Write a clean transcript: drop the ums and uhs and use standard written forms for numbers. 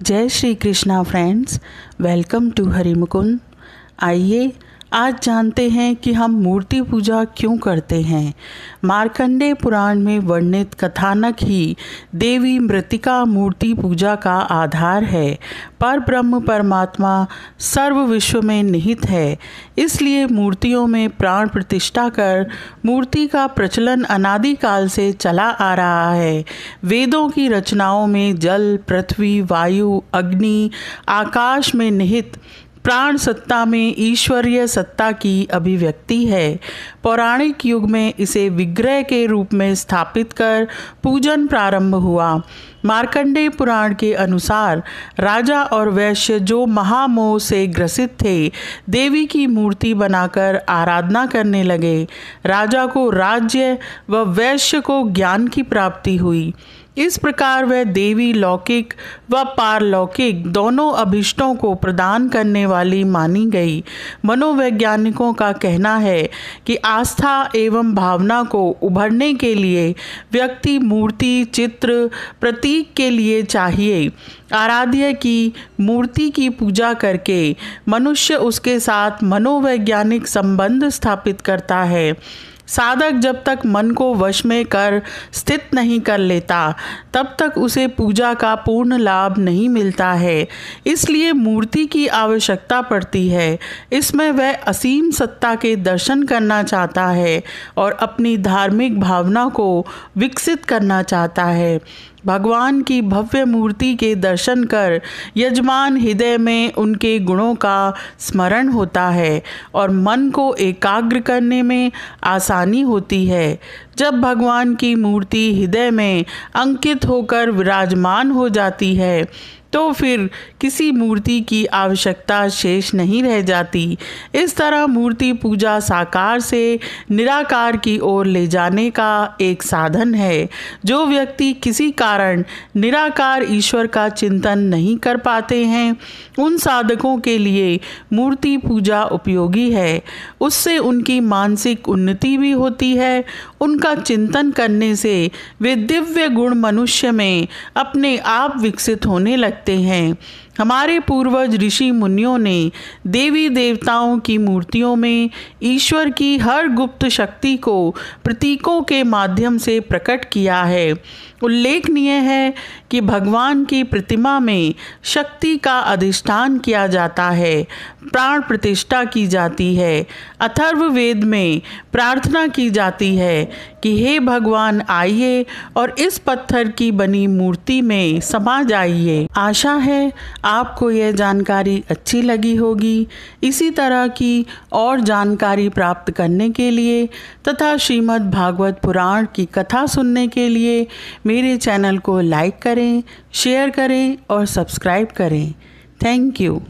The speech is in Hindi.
जय Shri Krishna friends, welcome to Harimukund. आइए आज जानते हैं कि हम मूर्ति पूजा क्यों करते हैं। मार्कंडेय पुराण में वर्णित कथानक ही देवी मृत्तिका मूर्ति पूजा का आधार है। पर ब्रह्म परमात्मा सर्व विश्व में निहित है, इसलिए मूर्तियों में प्राण प्रतिष्ठा कर मूर्ति का प्रचलन अनादिकाल से चला आ रहा है। वेदों की रचनाओं में जल, पृथ्वी, वायु, अग्नि, आकाश में निहित प्राण सत्ता में ईश्वरीय सत्ता की अभिव्यक्ति है। पौराणिक युग में इसे विग्रह के रूप में स्थापित कर पूजन प्रारंभ हुआ। मार्कंडेय पुराण के अनुसार राजा और वैश्य जो महामोह से ग्रसित थे, देवी की मूर्ति बनाकर आराधना करने लगे। राजा को राज्य व वैश्य को ज्ञान की प्राप्ति हुई। इस प्रकार वह देवी लौकिक व पारलौकिक दोनों अभिष्टों को प्रदान करने वाली मानी गई। मनोवैज्ञानिकों का कहना है कि आस्था एवं भावना को उभरने के लिए व्यक्ति मूर्ति, चित्र, प्रतीक के लिए चाहिए। आराध्य की मूर्ति की पूजा करके मनुष्य उसके साथ मनोवैज्ञानिक संबंध स्थापित करता है। साधक जब तक मन को वश में कर स्थित नहीं कर लेता, तब तक उसे पूजा का पूर्ण लाभ नहीं मिलता है। इसलिए मूर्ति की आवश्यकता पड़ती है। इसमें वह असीम सत्ता के दर्शन करना चाहता है और अपनी धार्मिक भावना को विकसित करना चाहता है। भगवान की भव्य मूर्ति के दर्शन कर यजमान हृदय में उनके गुणों का स्मरण होता है और मन को एकाग्र करने में आसानी होती है। जब भगवान की मूर्ति हृदय में अंकित होकर विराजमान हो जाती है, तो फिर किसी मूर्ति की आवश्यकता शेष नहीं रह जाती। इस तरह मूर्ति पूजा साकार से निराकार की ओर ले जाने का एक साधन है। जो व्यक्ति किसी कारण निराकार ईश्वर का चिंतन नहीं कर पाते हैं, उन साधकों के लिए मूर्ति पूजा उपयोगी है। उससे उनकी मानसिक उन्नति भी होती है। उनका चिंतन करने से वे दिव्य गुण मनुष्य में अपने आप विकसित होने लगते हैं। हमारे पूर्वज ऋषि मुनियों ने देवी देवताओं की मूर्तियों में ईश्वर की हर गुप्त शक्ति को प्रतीकों के माध्यम से प्रकट किया है। उल्लेखनीय है कि भगवान की प्रतिमा में शक्ति का अधिष्ठान किया जाता है, प्राण प्रतिष्ठा की जाती है। अथर्ववेद में प्रार्थना की जाती है कि हे भगवान, आइए और इस पत्थर की बनी मूर्ति में समा जाइए। आशा है आपको यह जानकारी अच्छी लगी होगी। इसी तरह की और जानकारी प्राप्त करने के लिए तथा श्रीमद् भागवत पुराण की कथा सुनने के लिए मेरे चैनल को लाइक करें, शेयर करें और सब्सक्राइब करें। Thank you.